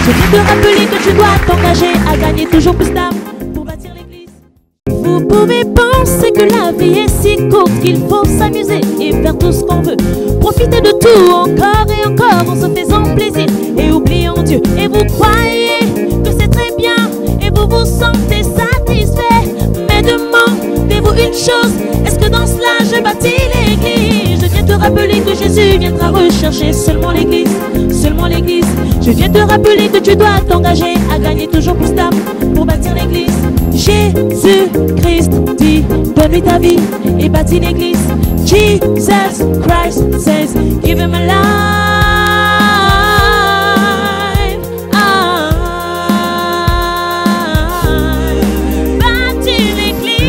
Je viens te rappeler que tu dois t'engager à gagner toujours plus d'âmes pour bâtir l'église. Vous pouvez penser que la vie est si courte qu'il faut s'amuser et faire tout ce qu'on veut. Profiter de tout encore et encore en se faisant plaisir et oubliant Dieu. Et vous croyez que c'est très bien et vous vous sentez satisfait. Mais demandez-vous une chose, est-ce que dans cela je bâtis l'église? Je viens te rappeler que Jésus viendra rechercher seulement l'église, seulement l'église. Je viens te rappeler que tu dois t'engager à gagner toujours plus d'âmes pour bâtir l'église. Jésus-Christ dit, donne-lui ta vie et bâtis l'église. Jesus Christ says, give him a life. Bâtis l'église.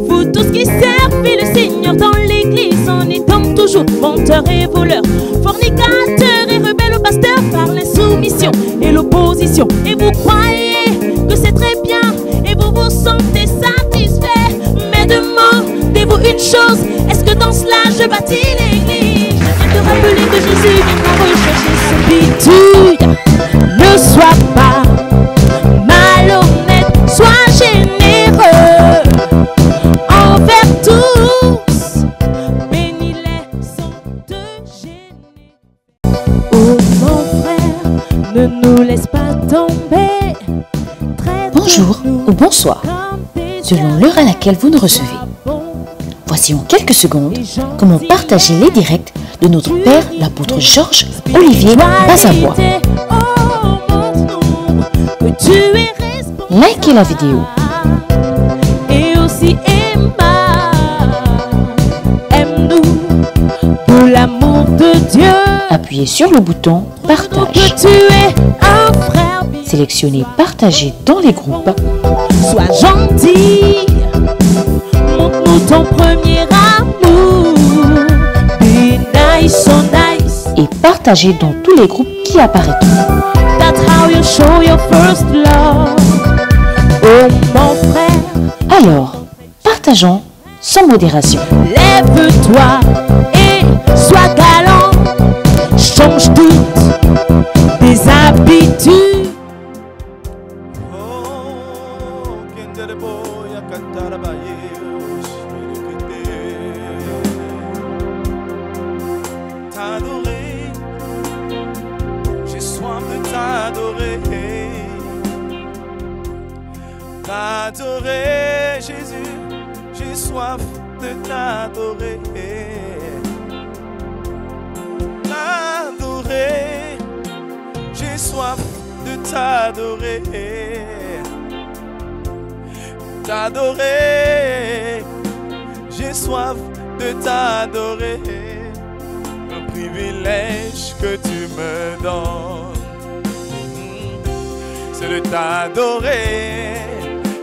Vous tous qui servez le Seigneur dans l'église en étant toujours menteurs et voleurs, fornicateurs et rebelles au pasteur par l'insoumission et l'opposition. Et vous croyez que c'est très bien et vous vous sentez satisfait. Mais demandez-vous une chose, est-ce que dans cela je bâtis l'église? Je viens te rappeler que Jésus viendra rechercher solitude. Ne sois pas malhonnête, sois généreux envers tous. Bénis-les sans te gêner. Oh mon frère, ne nous laisse pas tomber. Bonjour ou bonsoir, selon l'heure à laquelle vous nous recevez. Voici en quelques secondes comment partager les directs de notre Père, l'apôtre Georges Olivier Bazabois. Likez la vidéo. Et aussi aime-nous pour l'amour de Dieu. Appuyez sur le bouton Partage. Sélectionnez Partager dans les groupes. Sois gentil, montre-nous ton premier amour. Be nice, so nice. Et partagez dans tous les groupes qui apparaîtront. That's how you show your first love. Oh mon frère, alors, partageons sans modération. lève-toi et sois galant. Change toutes tes habitudes. T'adorer, j'ai soif de t'adorer. T'adorer, Jésus, j'ai soif de t'adorer. T'adorer, j'ai soif de t'adorer. T'adorer, j'ai soif de t'adorer. Le privilège que tu me donnes, c'est de t'adorer.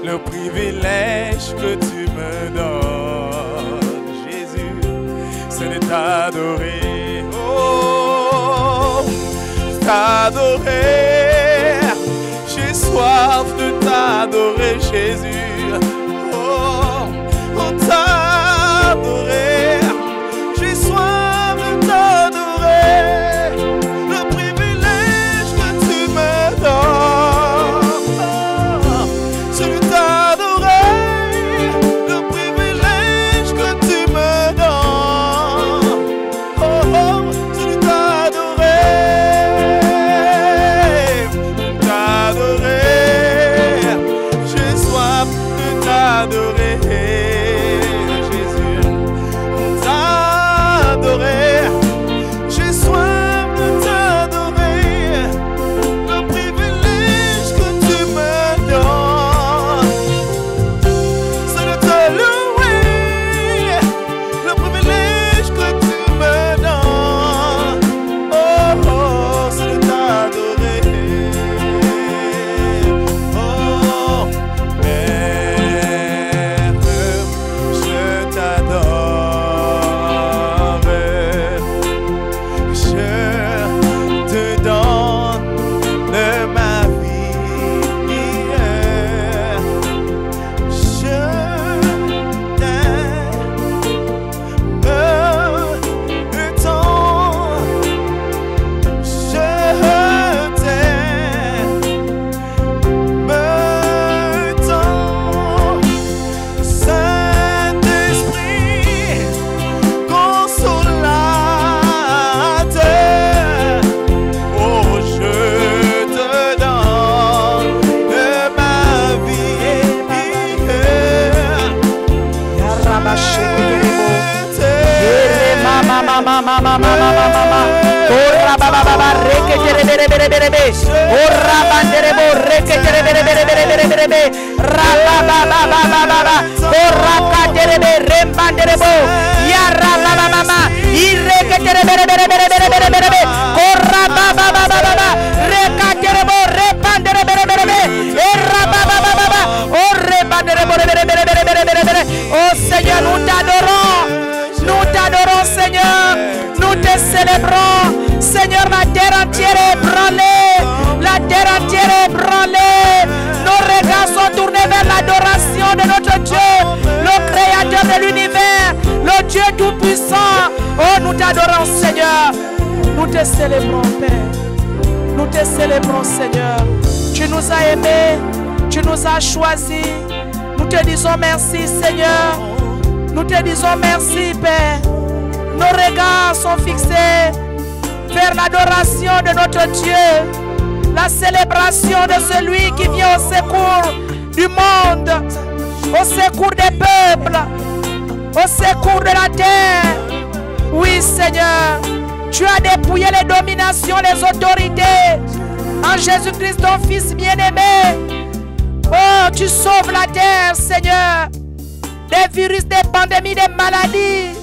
Le privilège que tu me donnes, Jésus, c'est de t'adorer. Oh, t'adorer. J'ai soif de t'adorer, Jésus. Oh, t'adorer. J'ai soif de t'adorer. Le privilège que tu me donnes, c'est de t'adorer. Le privilège que tu me donnes, c'est de t'adorer. T'adorer. J'ai soif Oh Seigneur, nous t'adorons. Nous t'adorons, Seigneur. Nous te célébrons. Seigneur, la terre entière est branlée. La terre entière est branlée. Nos regards sont tournés vers l'adoration de notre Dieu, le créateur de l'univers, le Dieu tout-puissant. Oh, nous t'adorons, Seigneur. Nous te célébrons, Père. Nous te célébrons, Seigneur. Tu nous as aimés. Tu nous as choisis. Nous te disons merci, Seigneur. Nous te disons merci, Père. Nos regards sont fixés vers l'adoration de notre Dieu, la célébration de celui qui vient au secours du monde, au secours des peuples, au secours de la terre. Oui, Seigneur, tu as dépouillé les dominations, les autorités en Jésus-Christ, ton Fils bien-aimé. Oh, tu sauves la terre, Seigneur, des virus, des pandémies, des maladies,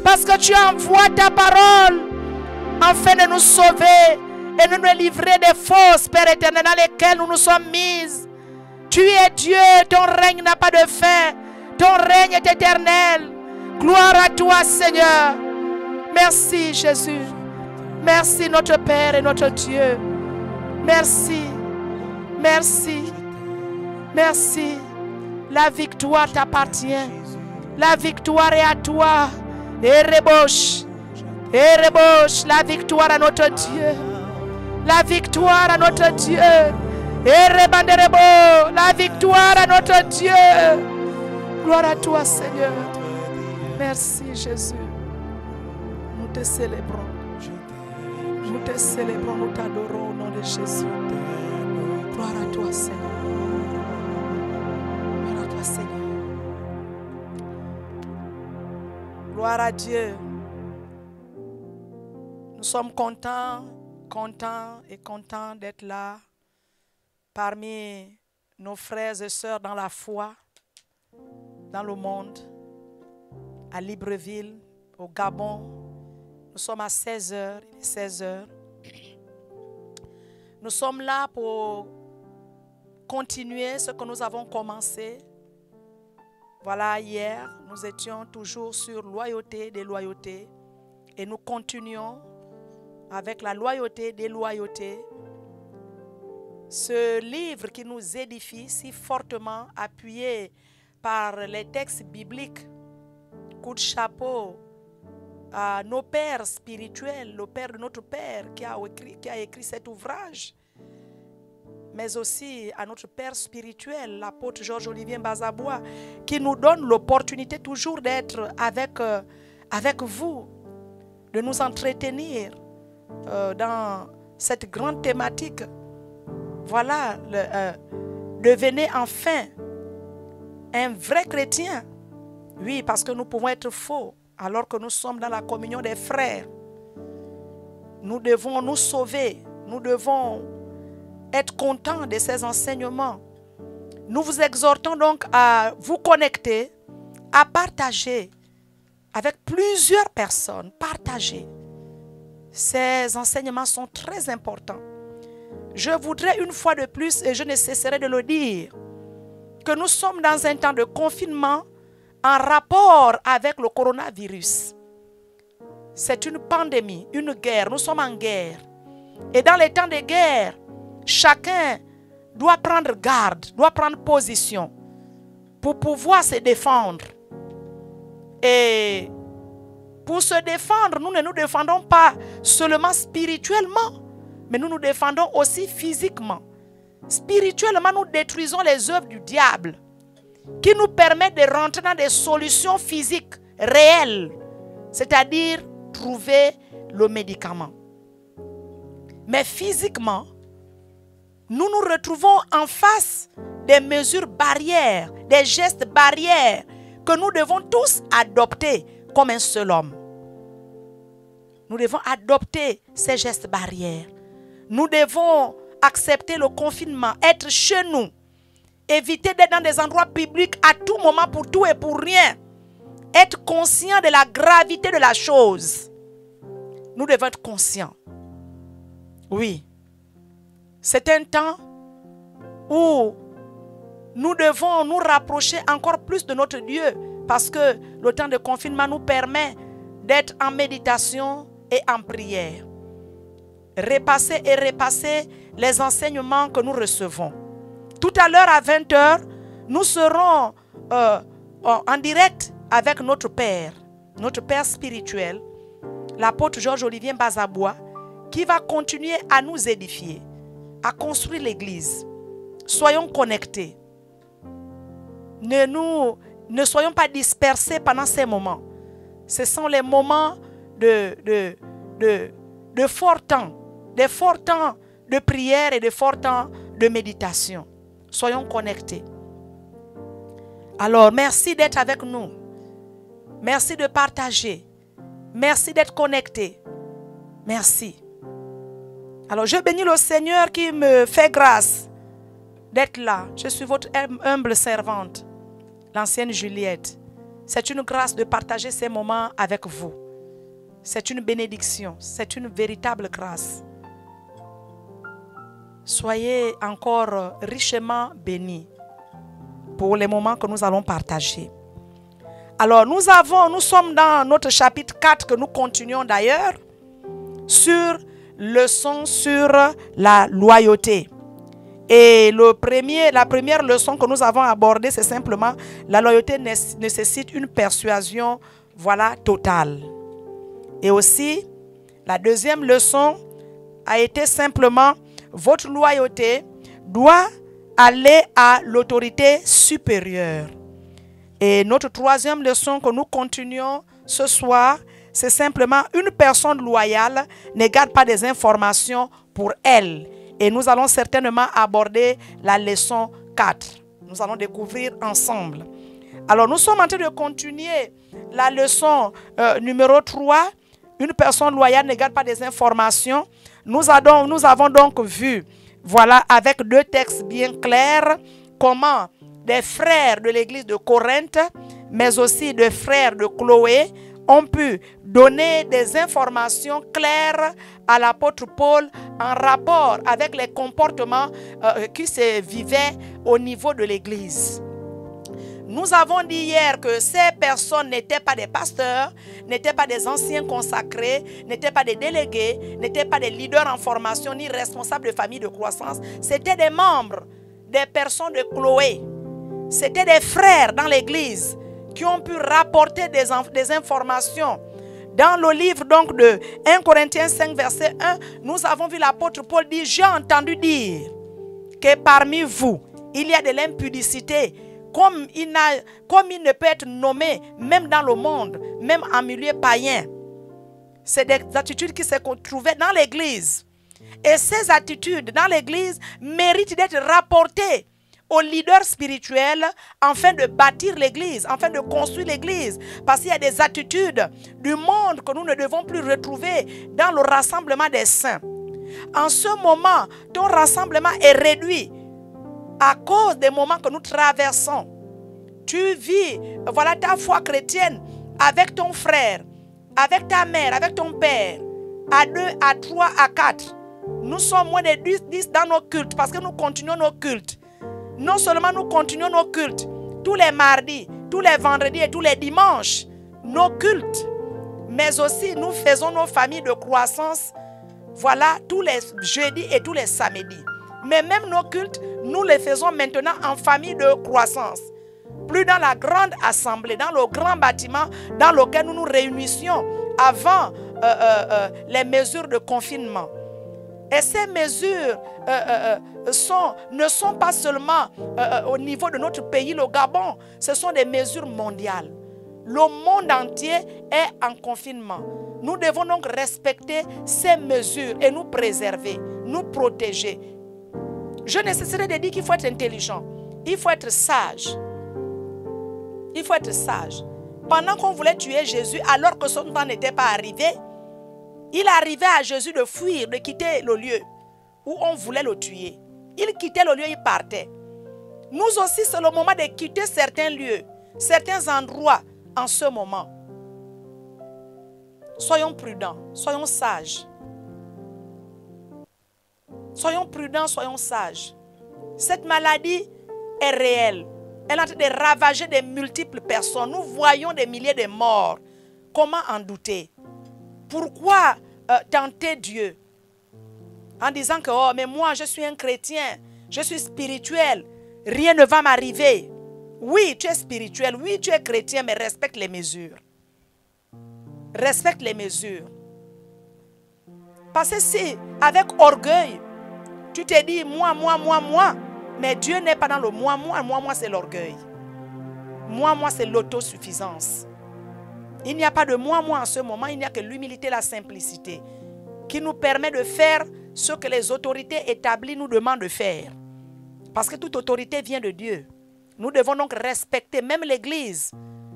parce que tu envoies ta parole afin de nous sauver et de nous livrer des fausses, Père éternel, dans lesquelles nous nous sommes mises. Tu es Dieu, ton règne n'a pas de fin, ton règne est éternel. Gloire à toi, Seigneur. Merci, Jésus. Merci, notre Père et notre Dieu. Merci, merci, merci. La victoire t'appartient. La victoire est à toi. Et rebauche, la victoire à notre Dieu. La victoire à notre Dieu. Et rebanderebo, la victoire à notre Dieu. Gloire à toi, Seigneur. Merci, Jésus. Nous te célébrons. Nous te célébrons, nous t'adorons au nom de Jésus. Gloire à toi, Seigneur. Gloire à toi, Seigneur. Gloire à Dieu. Nous sommes contents d'être là parmi nos frères et sœurs dans la foi, dans le monde, à Libreville, au Gabon. Nous sommes à 16h, il est 16h. Nous sommes là pour continuer ce que nous avons commencé. Voilà, hier, nous étions toujours sur loyauté, déloyauté. Et nous continuons avec la loyauté, déloyauté. Ce livre qui nous édifie si fortement, appuyé par les textes bibliques. Coup de chapeau à nos pères spirituels, le père de notre père qui a écrit cet ouvrage, mais aussi à notre père spirituel, l'apôtre Georges-Olivier Mbazaboua, qui nous donne l'opportunité toujours d'être avec vous, de nous entretenir dans cette grande thématique. Voilà, devenez enfin un vrai chrétien. Oui, parce que nous pouvons être faux alors que nous sommes dans la communion des frères. Nous devons nous sauver. Nous devons être contents de ces enseignements. Nous vous exhortons donc à vous connecter, à partager avec plusieurs personnes. Partagez. Ces enseignements sont très importants. Je voudrais une fois de plus, et je ne cesserai de le dire, que nous sommes dans un temps de confinement en rapport avec le coronavirus. C'est une pandémie, une guerre. Nous sommes en guerre. Et dans les temps de guerre, chacun doit prendre garde, doit prendre position pour pouvoir se défendre. Et pour se défendre, nous ne nous défendons pas seulement spirituellement, mais nous nous défendons aussi physiquement. Spirituellement, nous détruisons les œuvres du diable qui nous permettent de rentrer dans des solutions physiques réelles, c'est-à-dire trouver le médicament. Mais physiquement, nous nous retrouvons en face des mesures barrières, des gestes barrières que nous devons tous adopter comme un seul homme. Nous devons adopter ces gestes barrières. Nous devons accepter le confinement, être chez nous, éviter d'être dans des endroits publics à tout moment pour tout et pour rien. Être conscient de la gravité de la chose. Nous devons être conscients. Oui. C'est un temps où nous devons nous rapprocher encore plus de notre Dieu parce que le temps de confinement nous permet d'être en méditation et en prière. Repasser et repasser les enseignements que nous recevons. Tout à l'heure à 20h, nous serons en direct avec notre Père spirituel, l'apôtre Georges-Olivier Bazabois, qui va continuer à nous édifier, à construire l'église. Soyons connectés. Ne soyons pas dispersés pendant ces moments. Ce sont les moments de forts temps, des forts temps de prière et de forts temps de méditation. Soyons connectés. Alors, merci d'être avec nous. Merci de partager. Merci d'être connectés. Merci. Alors, je bénis le Seigneur qui me fait grâce d'être là. Je suis votre humble servante, l'ancienne Juliette. C'est une grâce de partager ces moments avec vous. C'est une bénédiction. C'est une véritable grâce. Soyez encore richement bénis pour les moments que nous allons partager. Alors, nous sommes dans notre chapitre 4 que nous continuons d'ailleurs sur leçon sur la loyauté. Et la première leçon que nous avons abordée, c'est simplement la loyauté nécessite une persuasion, totale. Et aussi, la deuxième leçon a été simplement votre loyauté doit aller à l'autorité supérieure. Et notre troisième leçon que nous continuons ce soir, c'est simplement une personne loyale ne garde pas des informations pour elle. Et nous allons certainement aborder la leçon 4. Nous allons découvrir ensemble. Alors, nous sommes en train de continuer la leçon numéro 3. Une personne loyale ne garde pas des informations. Nous avons donc vu, avec deux textes bien clairs, comment des frères de l'église de Corinthe, mais aussi des frères de Chloé, ont pu donner des informations claires à l'apôtre Paul en rapport avec les comportements qui se vivaient au niveau de l'église. Nous avons dit hier que ces personnes n'étaient pas des pasteurs, n'étaient pas des anciens consacrés, n'étaient pas des délégués, n'étaient pas des leaders en formation ni responsables de famille de croissance. C'était des membres, des personnes de Chloé. C'était des frères dans l'église qui ont pu rapporter des informations. Dans le livre donc de 1 Corinthiens 5 verset 1, nous avons vu l'apôtre Paul dire « J'ai entendu dire que parmi vous, il y a de l'impudicité, comme il ne peut être nommé même dans le monde, même en milieu païen. » C'est des attitudes qui se trouvaient dans l'église. Et ces attitudes dans l'église méritent d'être rapportées aux leaders spirituels afin de bâtir l'église, afin de construire l'église. Parce qu'il y a des attitudes du monde que nous ne devons plus retrouver dans le rassemblement des saints. En ce moment, ton rassemblement est réduit à cause des moments que nous traversons. Tu vis, ta foi chrétienne avec ton frère, avec ta mère, avec ton père, à 2, à 3, à 4. Nous sommes moins de 10 dans nos cultes parce que nous continuons nos cultes. Non seulement nous continuons nos cultes tous les mardis, tous les vendredis et tous les dimanches, nos cultes, mais aussi nous faisons nos familles de croissance, tous les jeudis et tous les samedis. Mais même nos cultes, nous les faisons maintenant en famille de croissance. Plus dans la grande assemblée, dans le grand bâtiment dans lequel nous nous réunissions avant les mesures de confinement. Et ces mesures ne sont pas seulement au niveau de notre pays, le Gabon. Ce sont des mesures mondiales. Le monde entier est en confinement. Nous devons donc respecter ces mesures et nous préserver, nous protéger. Je ne cesserai de dire qu'il faut être intelligent. Il faut être sage. Il faut être sage. Pendant qu'on voulait tuer Jésus, alors que son temps n'était pas arrivé, il arrivait à Jésus de fuir, de quitter le lieu où on voulait le tuer. Il quittait le lieu, il partait. Nous aussi, c'est le moment de quitter certains lieux, certains endroits en ce moment. Soyons prudents, soyons sages. Soyons prudents, soyons sages. Cette maladie est réelle. Elle est en train de ravager de multiples personnes. Nous voyons des milliers de morts. Comment en douter? Pourquoi tenter Dieu en disant que oh, mais moi je suis un chrétien, je suis spirituel, rien ne va m'arriver. Oui, tu es spirituel, oui, tu es chrétien, mais respecte les mesures. Respecte les mesures. Parce que si, avec orgueil, tu te dis moi, mais Dieu n'est pas dans le moi, c'est l'orgueil. Moi, c'est l'autosuffisance. Il n'y a pas de moi en ce moment, il n'y a que l'humilité, la simplicité qui nous permet de faire ce que les autorités établies nous demandent de faire. Parce que toute autorité vient de Dieu. Nous devons donc respecter, même l'Église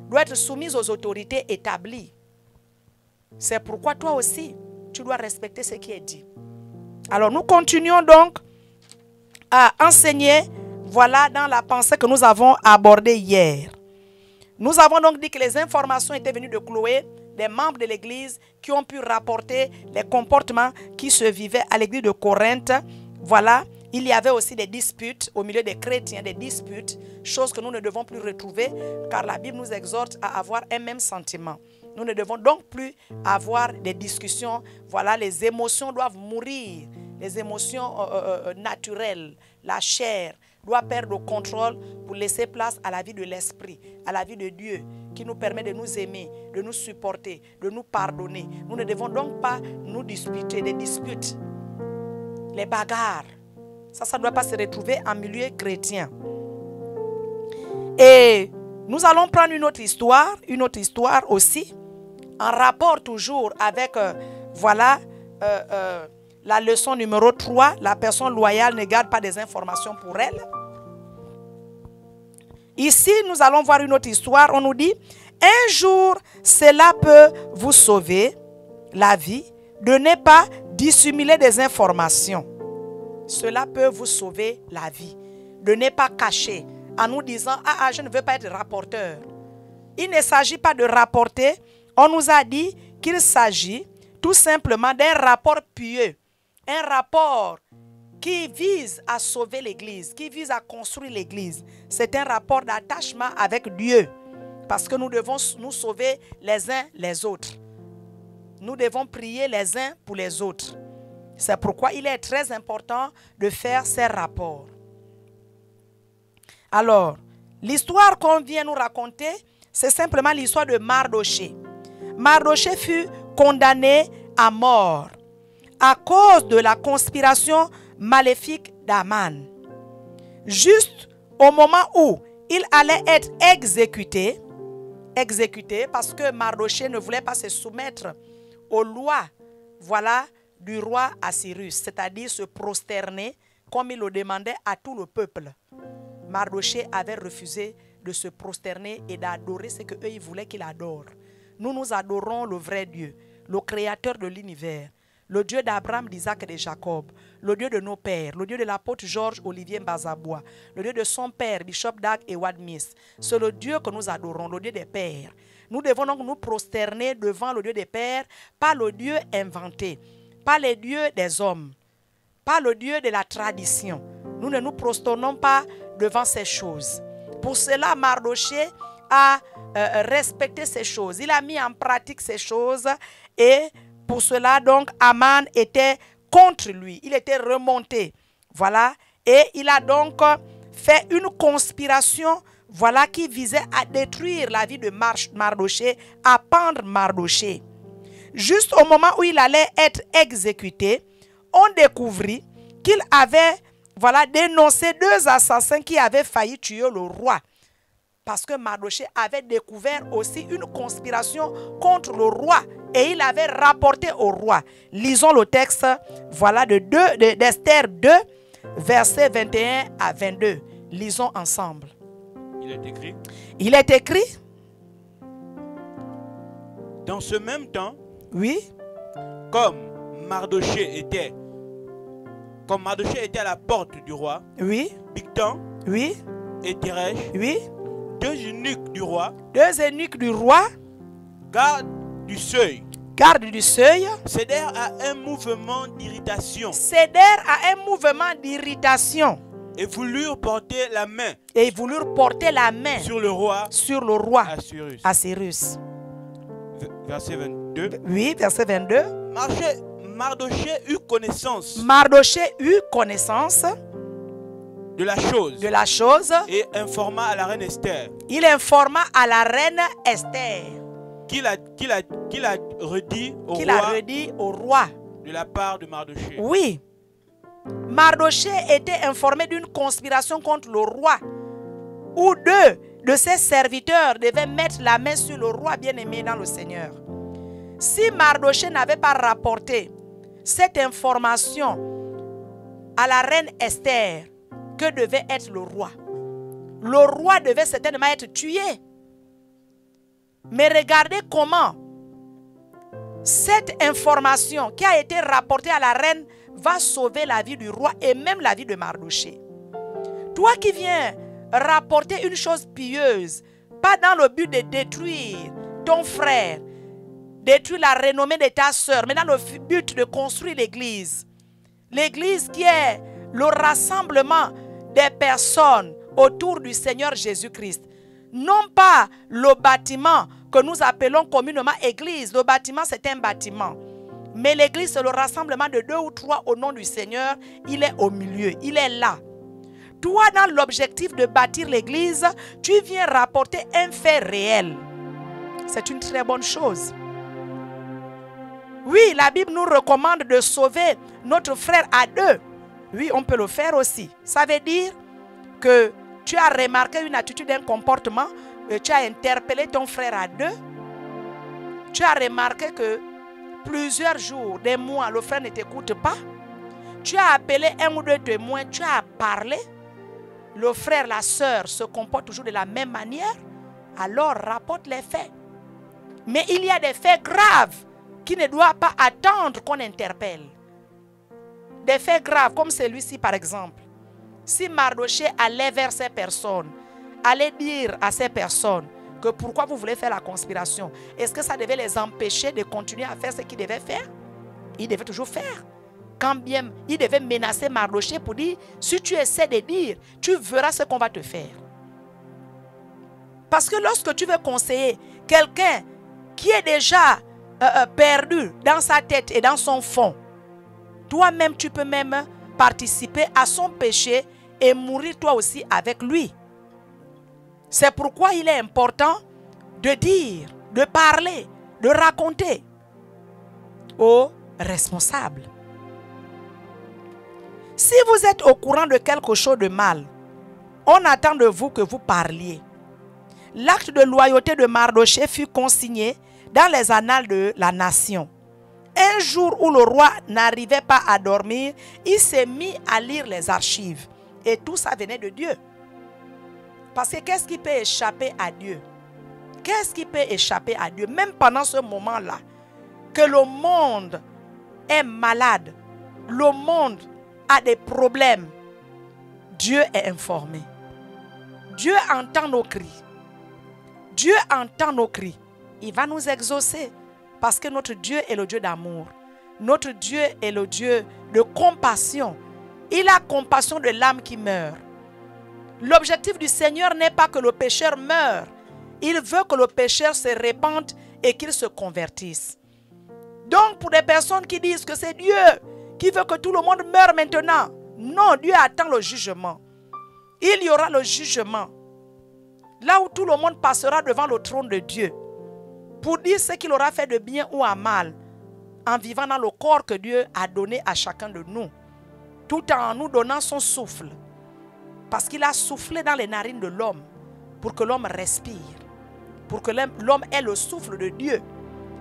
doit être soumise aux autorités établies. C'est pourquoi toi aussi, tu dois respecter ce qui est dit. Alors nous continuons donc à enseigner, voilà, dans la pensée que nous avons abordée hier. Nous avons donc dit que les informations étaient venues de Chloé, des membres de l'église qui ont pu rapporter les comportements qui se vivaient à l'église de Corinthe. Voilà, il y avait aussi des disputes au milieu des chrétiens, des disputes, chose que nous ne devons plus retrouver car la Bible nous exhorte à avoir un même sentiment. Nous ne devons donc plus avoir des discussions. Voilà, les émotions doivent mourir. Les émotions naturelles, la chair doit perdre le contrôle pour laisser place à la vie de l'esprit, à la vie de Dieu qui nous permet de nous aimer, de nous supporter, de nous pardonner. Nous ne devons donc pas nous disputer, des disputes, les bagarres. Ça ne doit pas se retrouver en milieu chrétien. Et nous allons prendre une autre histoire aussi, en rapport toujours avec, voilà, la leçon numéro 3, la personne loyale ne garde pas des informations pour elle. Ici, nous allons voir une autre histoire. On nous dit, un jour, cela peut vous sauver la vie de ne pas dissimuler des informations. Cela peut vous sauver la vie de ne pas cacher en nous disant, ah, je ne veux pas être rapporteur. Il ne s'agit pas de rapporter. On nous a dit qu'il s'agit tout simplement d'un rapport pieux. Un rapport qui vise à sauver l'Église, qui vise à construire l'Église. C'est un rapport d'attachement avec Dieu. Parce que nous devons nous sauver les uns les autres. Nous devons prier les uns pour les autres. C'est pourquoi il est très important de faire ces rapports. Alors, l'histoire qu'on vient nous raconter, c'est simplement l'histoire de Mardoché. Mardoché fut condamné à mort à cause de la conspiration maléfique d'Aman. Juste au moment où il allait être exécuté parce que Mardoché ne voulait pas se soumettre aux lois, voilà, du roi Assyrus, c'est-à-dire se prosterner comme il le demandait à tout le peuple. Mardoché avait refusé de se prosterner et d'adorer ce qu'eux ils voulaient qu'il adore. Nous adorons le vrai Dieu, le créateur de l'univers, le Dieu d'Abraham, d'Isaac et de Jacob, le Dieu de nos pères, le Dieu de l'apôtre Georges Olivier Mbazabois, le Dieu de son père, Bishop Dag et Wadmis. C'est le Dieu que nous adorons, le Dieu des pères. Nous devons donc nous prosterner devant le Dieu des pères, pas le Dieu inventé, pas le Dieu des hommes, pas le Dieu de la tradition. Nous ne nous prosternons pas devant ces choses. Pour cela, Mardoché a respecté ces choses. Il a mis en pratique ces choses et pour cela, donc, Aman était contre lui. Il était remonté. Voilà. Et il a donc fait une conspiration, voilà, qui visait à détruire la vie de Mardoché, à pendre Mardoché. Juste au moment où il allait être exécuté, on découvrit qu'il avait, voilà, dénoncé 2 assassins qui avaient failli tuer le roi. Parce que Mardoché avait découvert aussi une conspiration contre le roi. Et il avait rapporté au roi. Lisons le texte, voilà, d'Esther 2, versets 21 à 22. Lisons ensemble. Il il est écrit. Il est écrit. Dans ce même temps, Oui. comme Mardochée était à la porte du roi, Oui. Bigtan Oui. et Teresh, Oui. 2 eunuques du roi, 2 eunuques du roi, gardes du seuil, garde du seuil, cédèrent à un mouvement d'irritation cédèrent à un mouvement d'irritation et voulurent porter la main et ils voulurent porter la main sur le roi Assyrus. Assyrus. Verset 22. Oui, verset 22. Mardochée eut connaissance Mardochée eut connaissance de la chose et informa à la reine Esther, Il informa à la reine Esther, qu'il a redit au roi. de la part de Mardochée. Oui. Mardochée était informé d'une conspiration contre le roi, où 2 de ses serviteurs devaient mettre la main sur le roi bien-aimé dans le Seigneur. Si Mardochée n'avait pas rapporté cette information à la reine Esther, que devait être le roi devait certainement être tué. Mais regardez comment cette information qui a été rapportée à la reine va sauver la vie du roi et même la vie de Mardochée. Toi qui viens rapporter une chose pieuse, pas dans le but de détruire ton frère, détruire la renommée de ta soeur, mais dans le but de construire l'église. L'église qui est le rassemblement des personnes autour du Seigneur Jésus-Christ. Non pas le bâtiment que nous appelons communément église. Le bâtiment, c'est un bâtiment. Mais l'église, c'est le rassemblement de 2 ou 3 au nom du Seigneur. Il est au milieu, il est là. Toi, dans l'objectif de bâtir l'église, tu viens rapporter un fait réel. C'est une très bonne chose. Oui, la Bible nous recommande de sauver notre frère à 2. Oui, on peut le faire aussi. Ça veut dire que tu as remarqué une attitude, un comportement, et tu as interpellé ton frère à 2. Tu as remarqué que plusieurs jours, des mois, le frère ne t'écoute pas. Tu as appelé 1 ou 2 témoins, tu as parlé. Le frère, la sœur se comporte toujours de la même manière. Alors rapporte les faits. Mais il y a des faits graves qui ne doivent pas attendre qu'on interpelle. Des faits graves comme celui-ci par exemple. Si Mardochée allait vers ces personnes, allait dire à ces personnes que pourquoi vous voulez faire la conspiration, est-ce que ça devait les empêcher de continuer à faire ce qu'ils devaient faire? Ils devaient toujours faire. Quand bien il devait menacer Mardochée pour dire, si tu essaies de dire, tu verras ce qu'on va te faire. Parce que lorsque tu veux conseiller quelqu'un qui est déjà perdu dans sa tête et dans son fond, toi-même tu peux même participer à son péché et mourir toi aussi avec lui. C'est pourquoi il est important de dire, de parler, de raconter aux responsables. Si vous êtes au courant de quelque chose de mal, on attend de vous que vous parliez. L'acte de loyauté de Mardochée fut consigné dans les annales de la nation. Un jour où le roi n'arrivait pas à dormir, il s'est mis à lire les archives. Et tout ça venait de Dieu. Parce que qu'est-ce qui peut échapper à Dieu? Qu'est-ce qui peut échapper à Dieu? Même pendant ce moment-là, que le monde est malade, le monde a des problèmes, Dieu est informé. Dieu entend nos cris. Dieu entend nos cris. Il va nous exaucer. Parce que notre Dieu est le Dieu d'amour. Notre Dieu est le Dieu de compassion. Il a compassion de l'âme qui meurt. L'objectif du Seigneur n'est pas que le pécheur meure. Il veut que le pécheur se répande et qu'il se convertisse. Donc pour des personnes qui disent que c'est Dieu qui veut que tout le monde meure maintenant. Non, Dieu attend le jugement. Il y aura le jugement. Là où tout le monde passera devant le trône de Dieu. Pour dire ce qu'il aura fait de bien ou à mal, en vivant dans le corps que Dieu a donné à chacun de nous, tout en nous donnant son souffle. Parce qu'il a soufflé dans les narines de l'homme, pour que l'homme respire, pour que l'homme ait le souffle de Dieu.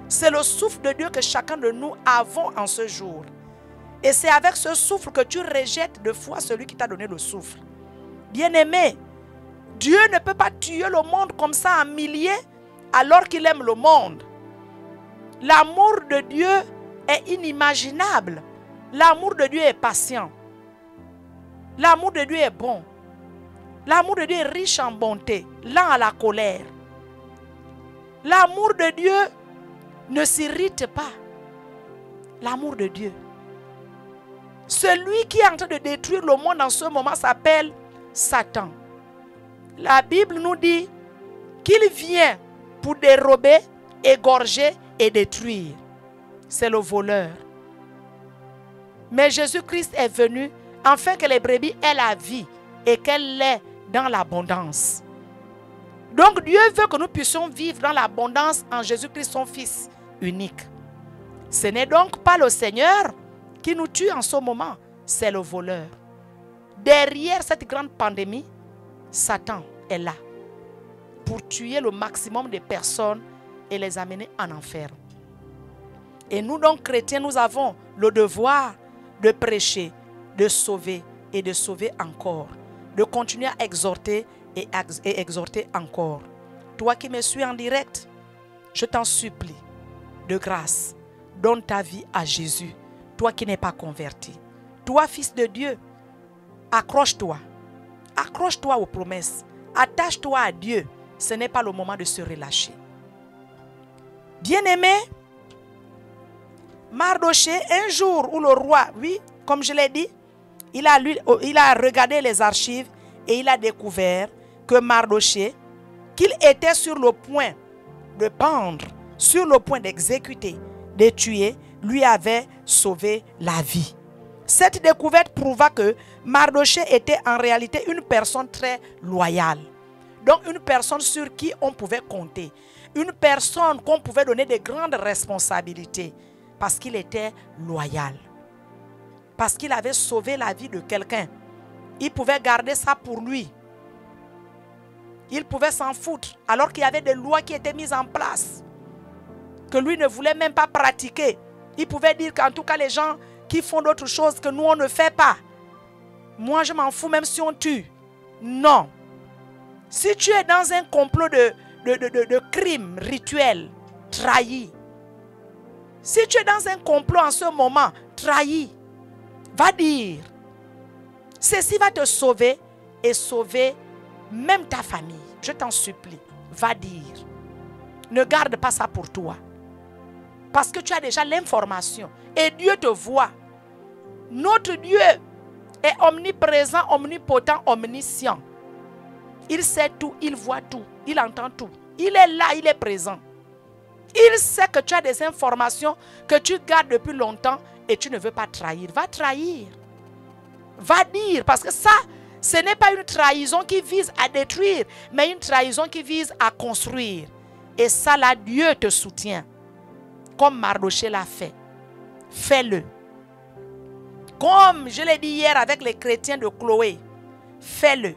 C'est le souffle de Dieu que chacun de nous avons en ce jour. Et c'est avec ce souffle que tu rejettes de foi celui qui t'a donné le souffle. Bien-aimé, Dieu ne peut pas tuer le monde comme ça en milliers alors qu'il aime le monde. L'amour de Dieu est inimaginable. L'amour de Dieu est patient. L'amour de Dieu est bon. L'amour de Dieu est riche en bonté, lent à la colère. L'amour de Dieu ne s'irrite pas. L'amour de Dieu. Celui qui est en train de détruire le monde en ce moment s'appelle Satan. La Bible nous dit qu'il vient pour dérober, égorger et détruire. C'est le voleur. Mais Jésus-Christ est venu afin que les brebis aient la vie et qu'elle l'ait dans l'abondance. Donc Dieu veut que nous puissions vivre dans l'abondance en Jésus-Christ, son Fils unique. Ce n'est donc pas le Seigneur qui nous tue en ce moment, c'est le voleur. Derrière cette grande pandémie, Satan est là pour tuer le maximum de personnes et les amener en enfer. Et nous donc chrétiens, nous avons le devoir de prêcher, de sauver et de sauver encore, de continuer à exhorter et exhorter encore. Toi qui me suis en direct, je t'en supplie, de grâce, donne ta vie à Jésus, toi qui n'es pas converti. Toi, fils de Dieu, accroche-toi. Accroche-toi aux promesses. Attache-toi à Dieu. Ce n'est pas le moment de se relâcher. Bien-aimé, Mardochée, un jour où le roi, oui, comme je l'ai dit, il a regardé les archives et il a découvert que Mardochée, qu'il était sur le point de pendre, sur le point d'exécuter, de tuer, lui avait sauvé la vie. Cette découverte prouva que Mardochée était en réalité une personne très loyale. Donc une personne sur qui on pouvait compter. Une personne qu'on pouvait donner de grandes responsabilités. Parce qu'il était loyal. Parce qu'il avait sauvé la vie de quelqu'un. Il pouvait garder ça pour lui. Il pouvait s'en foutre. Alors qu'il y avait des lois qui étaient mises en place. Que lui ne voulait même pas pratiquer. Il pouvait dire qu'en tout cas les gens qui font d'autres choses que nous on ne fait pas. Moi je m'en fous même si on tue. Non. Si tu es dans un complot de crime rituel, trahi. Si tu es dans un complot en ce moment, trahi. Va dire. Ceci va te sauver et sauver même ta famille. Je t'en supplie. Va dire. Ne garde pas ça pour toi. Parce que tu as déjà l'information. Et Dieu te voit. Notre Dieu est omniprésent, omnipotent, omniscient. Il sait tout, il voit tout, il entend tout. Il est là, il est présent. Il sait que tu as des informations que tu gardes depuis longtemps et tu ne veux pas trahir. Va trahir. Va dire. Parce que ça, ce n'est pas une trahison qui vise à détruire, mais une trahison qui vise à construire. Et ça, là, Dieu te soutient. Comme Mardochée l'a fait. Fais-le. Comme je l'ai dit hier avec les chrétiens de Chloé. Fais-le.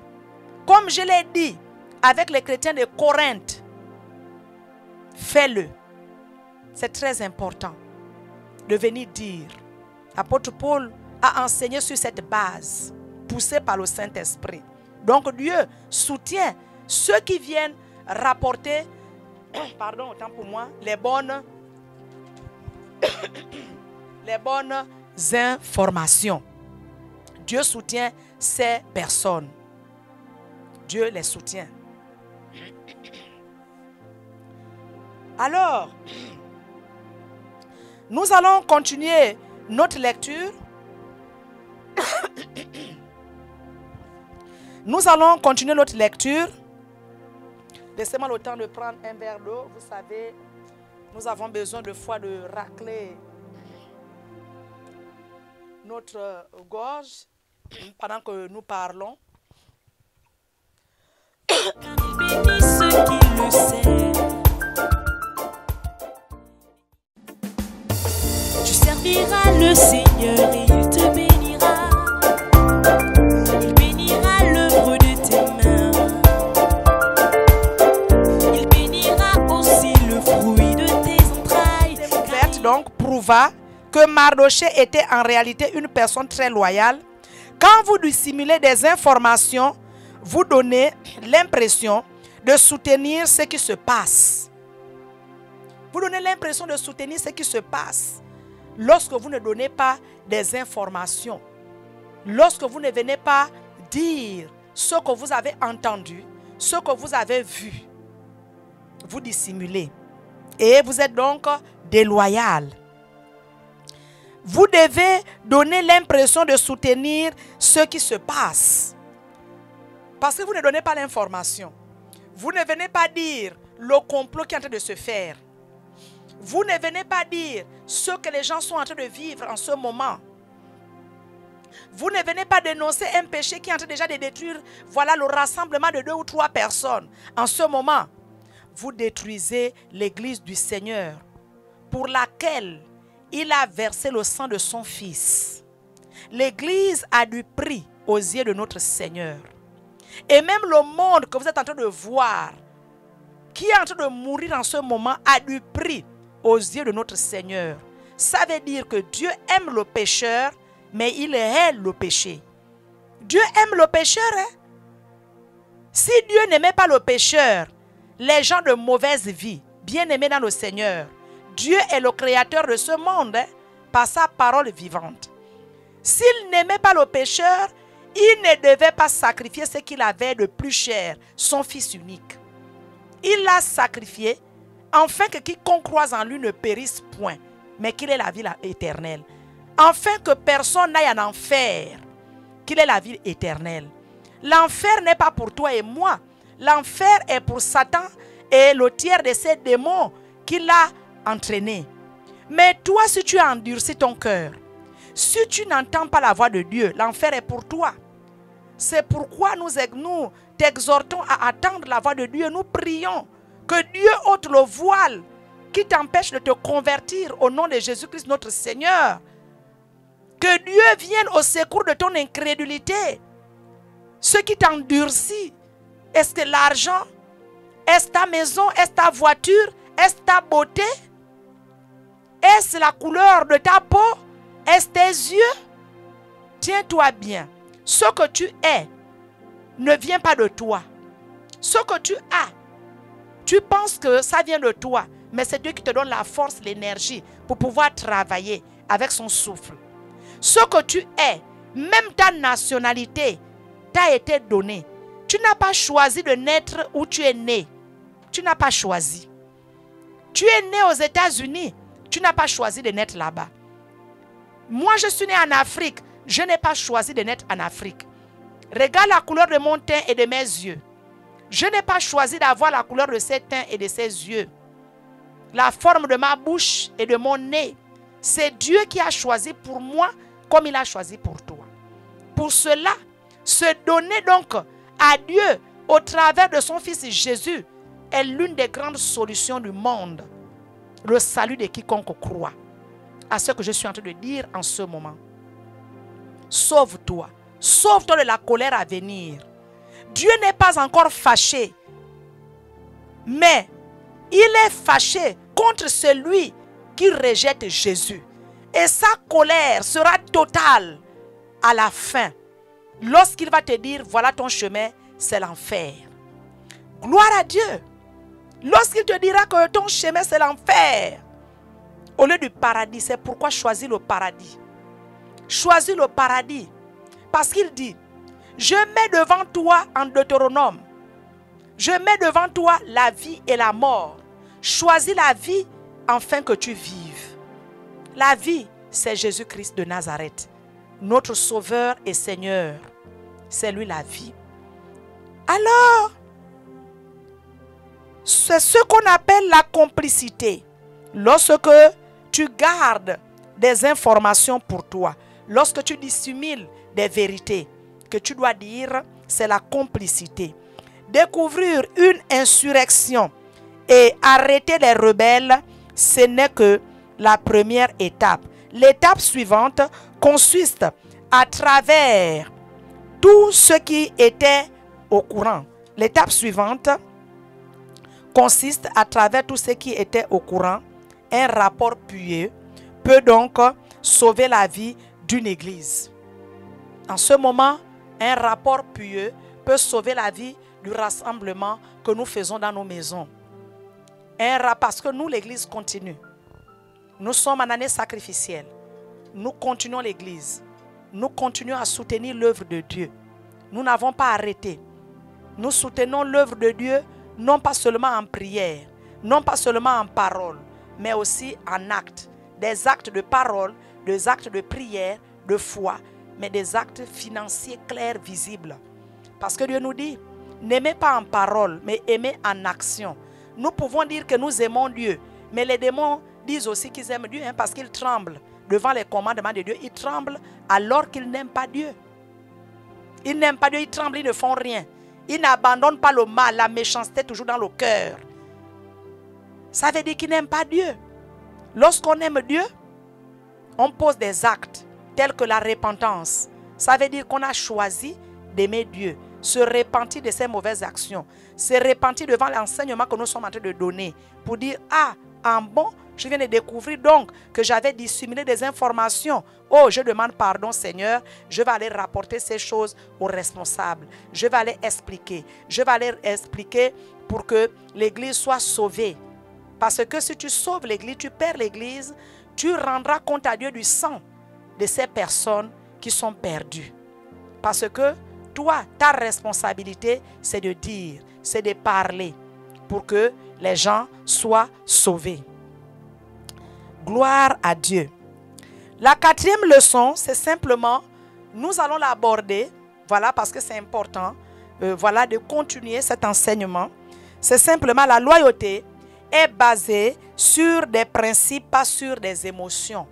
Comme je l'ai dit avec les chrétiens de Corinthe. Fais-le. C'est très important de venir dire. L'apôtre Paul a enseigné sur cette base, poussé par le Saint-Esprit. Donc Dieu soutient ceux qui viennent rapporter, pardon, autant pour moi, les bonnes informations. Dieu soutient ces personnes. Dieu les soutient. Alors, nous allons continuer notre lecture. Nous allons continuer notre lecture. Laissez-moi le temps de prendre un verre d'eau. Vous savez, nous avons besoin de fois de racler notre gorge pendant que nous parlons. Car il bénit ceux qui le servent. Tu serviras le Seigneur et il te bénira. Il bénira l'œuvre de tes mains. Il bénira aussi le fruit de tes entrailles. Cette découverte donc prouva que Mardochée était en réalité une personne très loyale. Quand vous dissimulez des informations, vous donnez l'impression de soutenir ce qui se passe. Vous donnez l'impression de soutenir ce qui se passe lorsque vous ne donnez pas des informations. Lorsque vous ne venez pas dire ce que vous avez entendu, ce que vous avez vu. Vous dissimulez. Et vous êtes donc déloyal. Vous devez donner l'impression de soutenir ce qui se passe. Parce que vous ne donnez pas l'information. Vous ne venez pas dire le complot qui est en train de se faire. Vous ne venez pas dire ce que les gens sont en train de vivre en ce moment. Vous ne venez pas dénoncer un péché qui est en train déjà de détruire, voilà, le rassemblement de 2 ou 3 personnes. En ce moment, vous détruisez l'église du Seigneur pour laquelle il a versé le sang de son Fils. L'église a du prix aux yeux de notre Seigneur. Et même le monde que vous êtes en train de voir, qui est en train de mourir en ce moment, a du prix aux yeux de notre Seigneur. Ça veut dire que Dieu aime le pécheur, mais il hait le péché. Dieu aime le pécheur. Hein? Si Dieu n'aimait pas le pécheur, les gens de mauvaise vie, bien-aimés dans le Seigneur, Dieu est le créateur de ce monde, hein, par sa parole vivante. S'il n'aimait pas le pécheur, il ne devait pas sacrifier ce qu'il avait de plus cher, son Fils unique. Il l'a sacrifié afin que quiconque croise en lui ne périsse point, mais qu'il ait la vie éternelle. Afin que personne n'aille en enfer, qu'il ait la vie éternelle. L'enfer n'est pas pour toi et moi. L'enfer est pour Satan et le tiers de ses démons qu'il a entraînés. Mais toi, si tu as endurci ton cœur, si tu n'entends pas la voix de Dieu, l'enfer est pour toi. C'est pourquoi nous t'exhortons à attendre la voix de Dieu. Nous prions que Dieu ôte le voile qui t'empêche de te convertir au nom de Jésus-Christ notre Seigneur. Que Dieu vienne au secours de ton incrédulité. Ce qui t'endurcit, est-ce que l'argent? Est-ce ta maison? Est-ce ta voiture? Est-ce ta beauté? Est-ce la couleur de ta peau? Est-ce tes yeux? Tiens-toi bien. Ce que tu es ne vient pas de toi. Ce que tu as, tu penses que ça vient de toi. Mais c'est Dieu qui te donne la force, l'énergie pour pouvoir travailler avec son souffle. Ce que tu es, même ta nationalité, t'a été donnée. Tu n'as pas choisi de naître où tu es né. Tu n'as pas choisi. Tu es né aux États-Unis. Tu n'as pas choisi de naître là-bas. Moi, je suis né en Afrique. Je n'ai pas choisi de naître en Afrique. Regarde la couleur de mon teint et de mes yeux. Je n'ai pas choisi d'avoir la couleur de ses teints et de ses yeux. La forme de ma bouche et de mon nez. C'est Dieu qui a choisi pour moi comme il a choisi pour toi. Pour cela, se donner donc à Dieu au travers de son Fils Jésus est l'une des grandes solutions du monde. Le salut de quiconque croit. À ce que je suis en train de dire en ce moment. Sauve-toi. Sauve-toi de la colère à venir. Dieu n'est pas encore fâché. Mais il est fâché contre celui qui rejette Jésus. Et sa colère sera totale à la fin. Lorsqu'il va te dire, voilà ton chemin, c'est l'enfer. Gloire à Dieu. Lorsqu'il te dira que ton chemin, c'est l'enfer, au lieu du paradis, c'est pourquoi choisis le paradis. Choisis le paradis. Parce qu'il dit, je mets devant toi en Deutéronome, je mets devant toi la vie et la mort. Choisis la vie afin que tu vives. La vie, c'est Jésus-Christ de Nazareth, notre Sauveur et Seigneur. C'est lui la vie. Alors, c'est ce qu'on appelle la complicité. Lorsque tu gardes des informations pour toi, lorsque tu dissimules des vérités que tu dois dire, c'est la complicité. Découvrir une insurrection et arrêter les rebelles, ce n'est que la première étape. L'étape suivante consiste à travers tout ce qui était au courant. L'étape suivante consiste à travers tout ce qui était au courant. Un rapport pieux peut donc sauver la vie d'une église. En ce moment, un rapport pieux peut sauver la vie du rassemblement que nous faisons dans nos maisons. Parce que nous, l'église continue. Nous sommes en année sacrificielle. Nous continuons l'église. Nous continuons à soutenir l'œuvre de Dieu. Nous n'avons pas arrêté. Nous soutenons l'œuvre de Dieu, non pas seulement en prière, non pas seulement en parole, mais aussi en actes. Des actes de parole, des actes de prière, de foi, mais des actes financiers clairs, visibles. Parce que Dieu nous dit, n'aimez pas en parole, mais aimez en action. Nous pouvons dire que nous aimons Dieu, mais les démons disent aussi qu'ils aiment Dieu, parce qu'ils tremblent devant les commandements de Dieu. Ils tremblent alors qu'ils n'aiment pas Dieu. Ils n'aiment pas Dieu, ils tremblent, ils ne font rien. Ils n'abandonnent pas le mal, la méchanceté toujours dans le cœur. Ça veut dire qu'ils n'aiment pas Dieu. Lorsqu'on aime Dieu, on pose des actes tels que la repentance. Ça veut dire qu'on a choisi d'aimer Dieu, se repentir de ses mauvaises actions, se repentir devant l'enseignement que nous sommes en train de donner pour dire, ah, en bon, je viens de découvrir donc que j'avais dissimulé des informations. Oh, je demande pardon, Seigneur. Je vais aller rapporter ces choses aux responsables. Je vais aller expliquer. Je vais aller expliquer pour que l'église soit sauvée. Parce que si tu sauves l'église, tu perds l'église, tu rendras compte à Dieu du sang de ces personnes qui sont perdues. Parce que toi, ta responsabilité, c'est de dire, c'est de parler pour que les gens soient sauvés. Gloire à Dieu. La quatrième leçon, c'est simplement, nous allons l'aborder, voilà, parce que c'est important, voilà, de continuer cet enseignement. C'est simplement la loyauté est basée sur des principes, pas sur des émotions.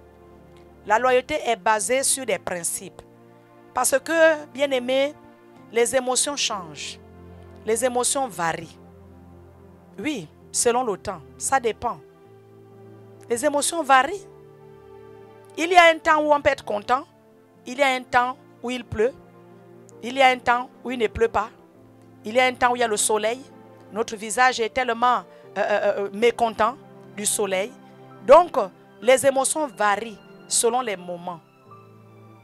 La loyauté est basée sur des principes. Parce que, bien aimé, les émotions changent. Les émotions varient. Oui, selon le temps, ça dépend. Les émotions varient. Il y a un temps où on peut être content. Il y a un temps où il pleut. Il y a un temps où il ne pleut pas. Il y a un temps où il y a le soleil. Notre visage est tellement mécontent du soleil. Donc, les émotions varient selon les moments.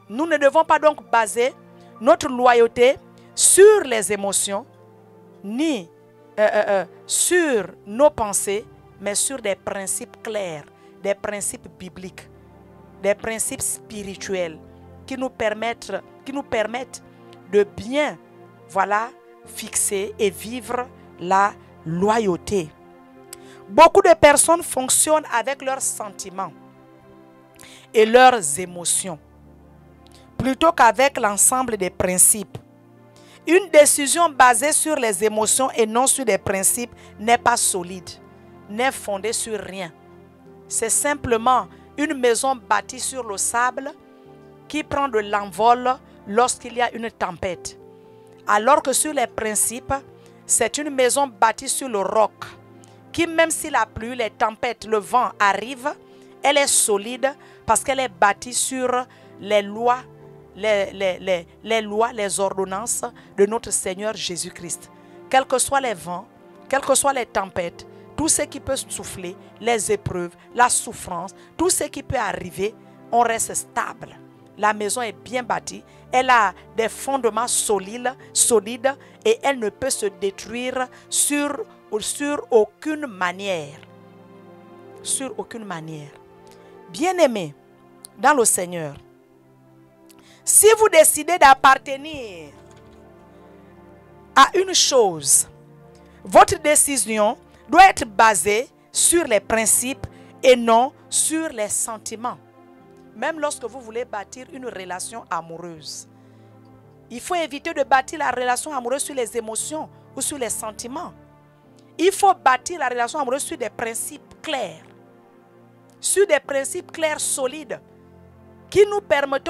Nous ne devons pas donc baser notre loyauté sur les émotions, ni sur nos pensées, mais sur des principes clairs, des principes bibliques, des principes spirituels qui nous permettent de bien, voilà, fixer et vivre la loyauté. Beaucoup de personnes fonctionnent avec leurs sentiments et leurs émotions, plutôt qu'avec l'ensemble des principes. Une décision basée sur les émotions et non sur des principes n'est pas solide, n'est fondée sur rien. C'est simplement une maison bâtie sur le sable qui prend de l'envol lorsqu'il y a une tempête. Alors que sur les principes, c'est une maison bâtie sur le roc qui, même si la pluie, les tempêtes, le vent arrivent, elle est solide parce qu'elle est bâtie sur les lois, les ordonnances de notre Seigneur Jésus-Christ. Quels que soient les vents, quelles que soient les tempêtes, tout ce qui peut souffler, les épreuves, la souffrance, tout ce qui peut arriver, on reste stable. La maison est bien bâtie, elle a des fondements solides et elle ne peut se détruire sur aucune manière. Sur aucune manière. Bien-aimés dans le Seigneur, si vous décidez d'appartenir à une chose, votre décision doit être basée sur les principes et non sur les sentiments. Même lorsque vous voulez bâtir une relation amoureuse, il faut éviter de bâtir la relation amoureuse sur les émotions ou sur les sentiments. Il faut bâtir la relation amoureuse sur des principes clairs. Sur des principes clairs, solides, qui nous permettent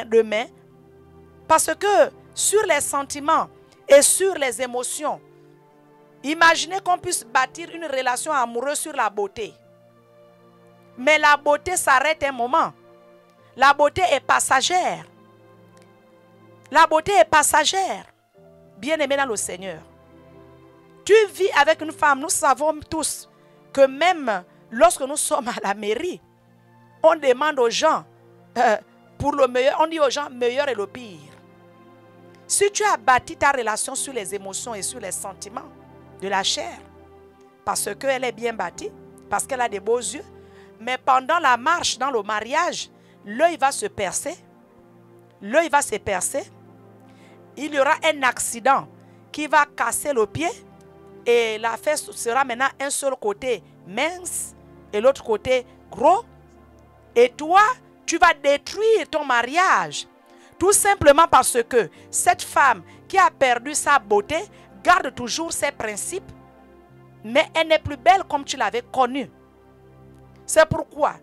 demain, parce que sur les sentiments et sur les émotions, imaginez qu'on puisse bâtir une relation amoureuse sur la beauté. Mais la beauté s'arrête un moment. La beauté est passagère. La beauté est passagère. Bien-aimé dans le Seigneur. Tu vis avec une femme, nous savons tous que même lorsque nous sommes à la mairie, on demande aux gens, pour le meilleur, on dit aux gens, meilleur et le pire. Si tu as bâti ta relation sur les émotions et sur les sentiments de la chair, parce qu'elle est bien bâtie, parce qu'elle a des beaux yeux, mais pendant la marche dans le mariage, l'œil va se percer. L'œil va se percer. Il y aura un accident qui va casser le pied et la fesse sera maintenant un seul côté mince et l'autre côté gros. Et toi, tu vas détruire ton mariage. Tout simplement parce que cette femme qui a perdu sa beauté garde toujours ses principes, mais elle n'est plus belle comme tu l'avais connue. C'est pourquoi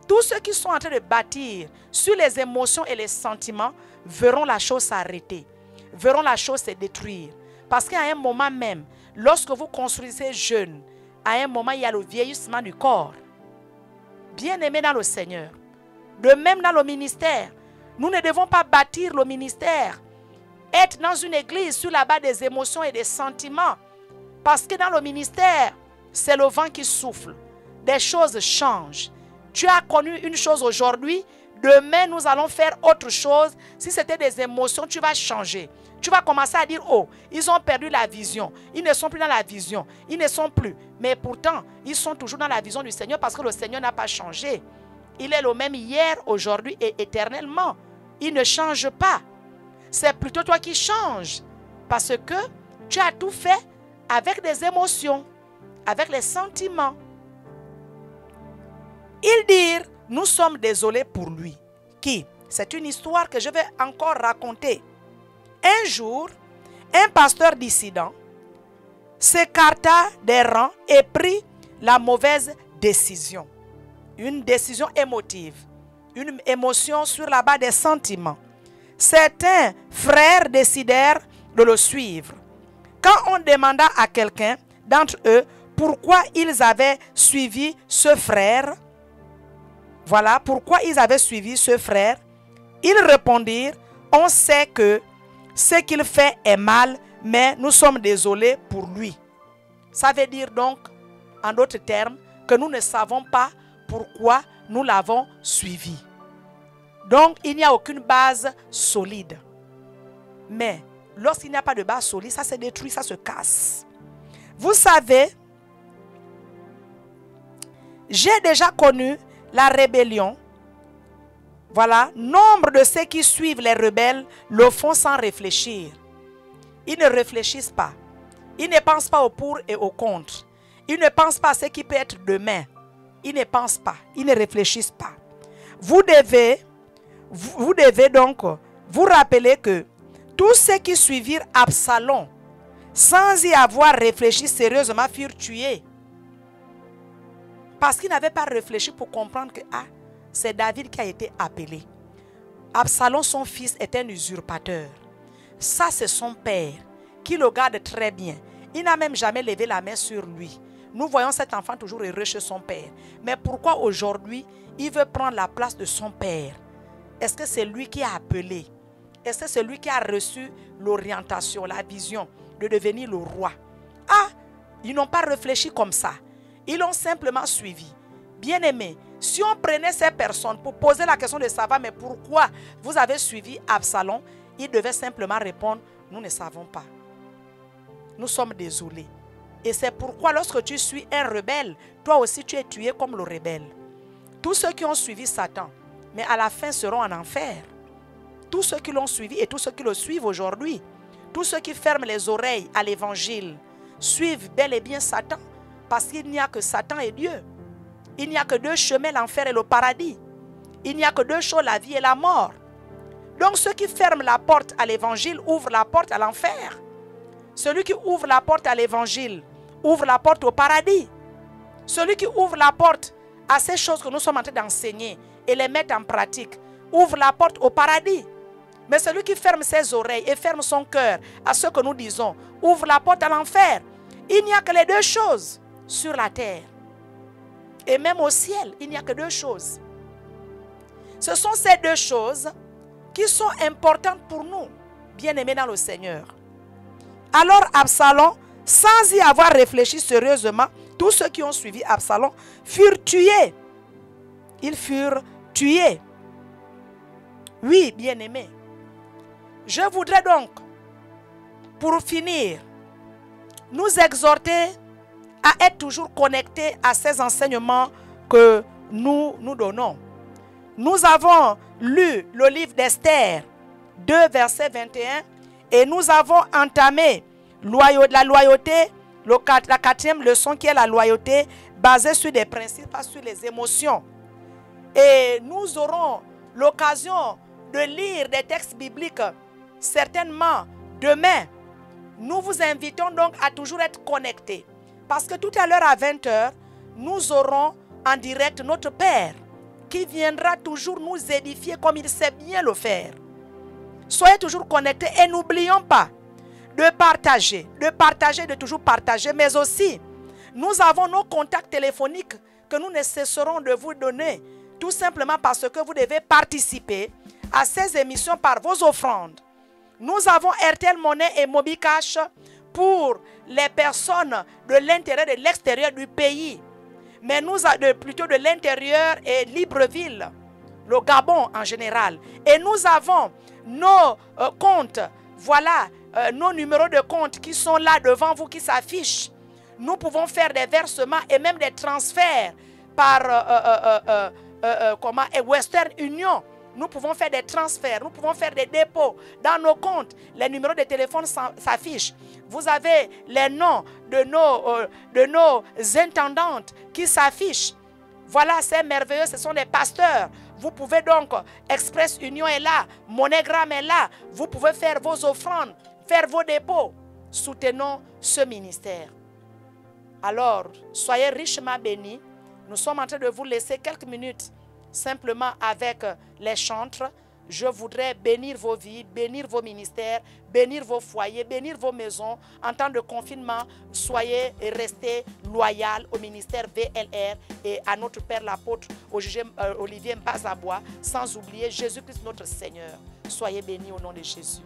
tous ceux qui sont en train de bâtir sur les émotions et les sentiments verront la chose s'arrêter, verront la chose se détruire. Parce qu'à un moment même, lorsque vous construisez jeune, à un moment il y a le vieillissement du corps. Bien-aimés dans le Seigneur, de même dans le ministère, nous ne devons pas bâtir le ministère, être dans une église sur la base des émotions et des sentiments. Parce que dans le ministère, c'est le vent qui souffle. Des choses changent. Tu as connu une chose aujourd'hui, demain nous allons faire autre chose. Si c'était des émotions, tu vas changer. Tu vas commencer à dire, oh, ils ont perdu la vision. Ils ne sont plus dans la vision. Ils ne sont plus. Mais pourtant, ils sont toujours dans la vision du Seigneur parce que le Seigneur n'a pas changé. Il est le même hier, aujourd'hui et éternellement. Il ne change pas. C'est plutôt toi qui changes. Parce que tu as tout fait avec des émotions, avec les sentiments. Ils dirent, nous sommes désolés pour lui. Qui? C'est une histoire que je vais encore raconter. Un jour, un pasteur dissident s'écarta des rangs et prit la mauvaise décision. Une décision émotive. Une émotion sur la base des sentiments. Certains frères décidèrent de le suivre. Quand on demanda à quelqu'un d'entre eux pourquoi ils avaient suivi ce frère, voilà pourquoi ils avaient suivi ce frère, ils répondirent, on sait que ce qu'il fait est mal, mais nous sommes désolés pour lui. Ça veut dire donc, en d'autres termes, que nous ne savons pas pourquoi nous l'avons suivi. Donc, il n'y a aucune base solide. Mais, lorsqu'il n'y a pas de base solide, ça se détruit, ça se casse. Vous savez, j'ai déjà connu la rébellion. Voilà, nombre de ceux qui suivent les rebelles le font sans réfléchir. Ils ne réfléchissent pas. Ils ne pensent pas au pour et au contre. Ils ne pensent pas à ce qui peut être demain. Ils ne pensent pas. Ils ne réfléchissent pas. Vous devez donc vous rappeler que tous ceux qui suivirent Absalom sans y avoir réfléchi sérieusement furent tués. Parce qu'ils n'avaient pas réfléchi pour comprendre que c'est David qui a été appelé. Absalom, son fils, est un usurpateur. Ça, c'est son père qui le garde très bien. Il n'a même jamais levé la main sur lui. Nous voyons cet enfant toujours heureux chez son père. Mais pourquoi aujourd'hui, il veut prendre la place de son père? Est-ce que c'est lui qui a appelé? Est-ce que c'est lui qui a reçu l'orientation, la vision de devenir le roi? Ils n'ont pas réfléchi comme ça. Ils l'ont simplement suivi. Bien-aimés, si on prenait ces personnes pour poser la question de savoir, mais pourquoi vous avez suivi Absalom, ils devaient simplement répondre, nous ne savons pas. Nous sommes désolés. Et c'est pourquoi lorsque tu suis un rebelle, toi aussi tu es tué comme le rebelle. Tous ceux qui ont suivi Satan, mais à la fin seront en enfer. Tous ceux qui l'ont suivi et tous ceux qui le suivent aujourd'hui, tous ceux qui ferment les oreilles à l'évangile, suivent bel et bien Satan, parce qu'il n'y a que Satan et Dieu. Il n'y a que deux chemins, l'enfer et le paradis. Il n'y a que deux choses, la vie et la mort. Donc ceux qui ferment la porte à l'évangile ouvrent la porte à l'enfer. Celui qui ouvre la porte à l'évangile ouvre la porte au paradis. Celui qui ouvre la porte à ces choses que nous sommes en train d'enseigner et les mettre en pratique ouvre la porte au paradis. Mais celui qui ferme ses oreilles et ferme son cœur à ce que nous disons ouvre la porte à l'enfer. Il n'y a que les deux choses sur la terre. Et même au ciel, il n'y a que deux choses. Ce sont ces deux choses qui sont importantes pour nous, bien-aimés dans le Seigneur. Alors Absalom, sans y avoir réfléchi sérieusement, tous ceux qui ont suivi Absalom furent tués. Ils furent tués. Oui, bien-aimés. Je voudrais donc pour finir, nous exhorter à être toujours connectés à ces enseignements que nous donnons. Nous avons lu le livre d'Esther 2, verset 21, et nous avons entamé la loyauté, la quatrième leçon qui est la loyauté basée sur des principes, pas sur les émotions. Et nous aurons l'occasion de lire des textes bibliques certainement demain. Nous vous invitons donc à toujours être connectés. Parce que tout à l'heure à 20 h, nous aurons en direct notre Père qui viendra toujours nous édifier comme il sait bien le faire. Soyez toujours connectés et n'oublions pas de partager, de toujours partager, mais aussi nous avons nos contacts téléphoniques que nous ne cesserons de vous donner, tout simplement parce que vous devez participer à ces émissions par vos offrandes. Nous avons RTL Monnaie et MobiCash pour les personnes de l'intérieur et de l'extérieur du pays. Mais nous avons plutôt de l'intérieur et Libreville, le Gabon en général. Et nous avons nos comptes, voilà, nos numéros de compte qui sont là devant vous, qui s'affichent. Nous pouvons faire des versements et même des transferts par Western Union. Nous pouvons faire des transferts, nous pouvons faire des dépôts dans nos comptes. Les numéros de téléphone s'affichent. Vous avez les noms de nos intendantes qui s'affichent. Voilà, c'est merveilleux, ce sont des pasteurs. Vous pouvez donc, Express Union est là, Monégramme est là. Vous pouvez faire vos offrandes, faire vos dépôts. Soutenons ce ministère. Alors, soyez richement bénis. Nous sommes en train de vous laisser quelques minutes simplement avec les chantres. Je voudrais bénir vos vies, bénir vos ministères, bénir vos foyers, bénir vos maisons. En temps de confinement, soyez et restez loyaux au ministère VLR et à notre Père l'apôtre Olivier Mbazabois, sans oublier Jésus-Christ notre Seigneur. Soyez bénis au nom de Jésus.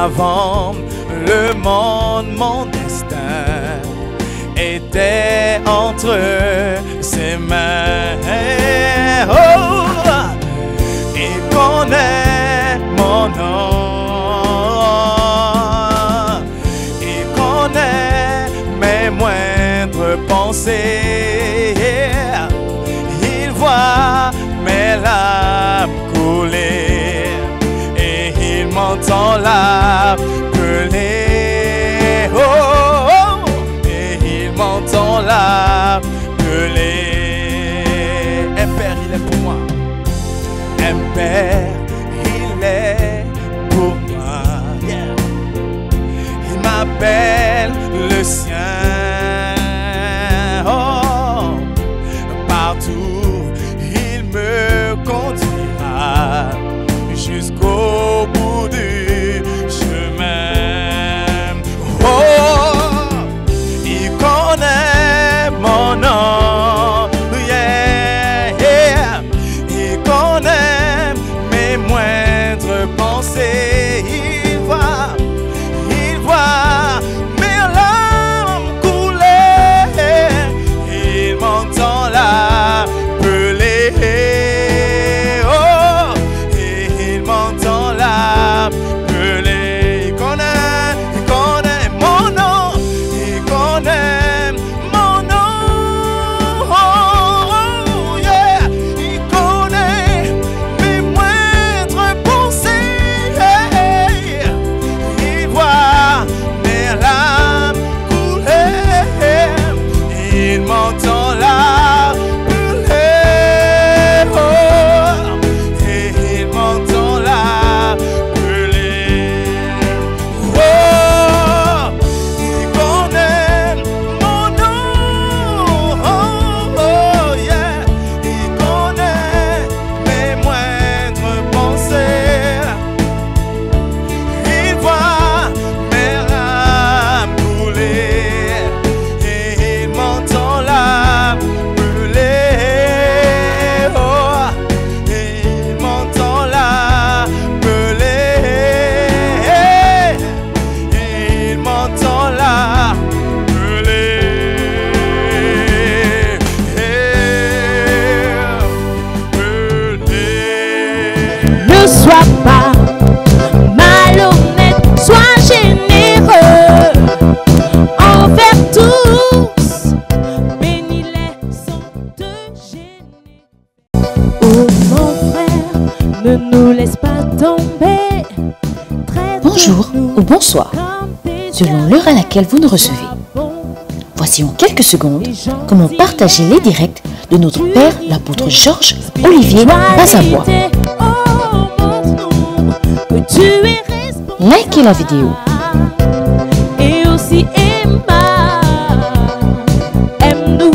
Avant le monde, mon destin était entre ses mains. Oh, il connaît mon nom, il connaît mes moindres pensées, il voit mes larmes couler. M'entend l'appeler, oh, oh, et il m'entend l'appeler. Un Père, il est pour moi. Un Père, il est pour moi. Yeah. Il m'appelle le sien. Oh, partout, il me conduira jusqu'au bout du chemin. Oh, il connaît mon nom, yeah, yeah. Il connaît mes moindres pensées. Il voit mes larmes couler. sois pas malhonnête, sois généreux envers tous. Bénis-les sans te gêner. Oh mon frère, ne nous laisse pas tomber. Bonjour ou bonsoir, selon l'heure à laquelle vous nous recevez. Voici en quelques secondes comment partager les directs de notre Père, l'apôtre Georges Olivier Bazabois. Likez la vidéo. Et aussi aime-nous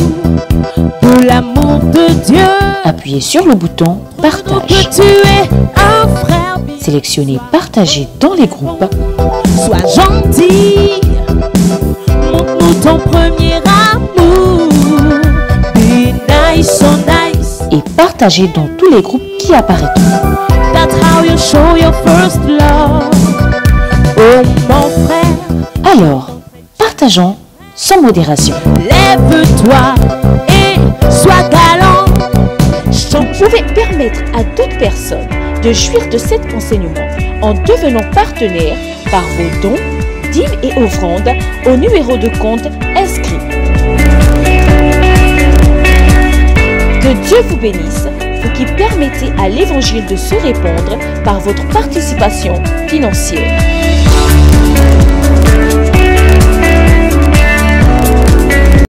de l'amour de Dieu. Appuyez sur le bouton Partage. Que tu es un frère. Sélectionnez Partager dans les groupes. Sois gentil. Montre-nous ton premier amour. Be nice, so nice. Et partagez dans tous les groupes qui apparaîtront. That's how you show your first love. Oh mon frère. Alors, partageons sans modération. Lève-toi et sois galant. Vous pouvez permettre à d'autres personnes de jouir de cet enseignement en devenant partenaire par vos dons, dîmes et offrandes au numéro de compte inscrit. Que Dieu vous bénisse, vous qui permettez à l'évangile de se répandre par votre participation financière.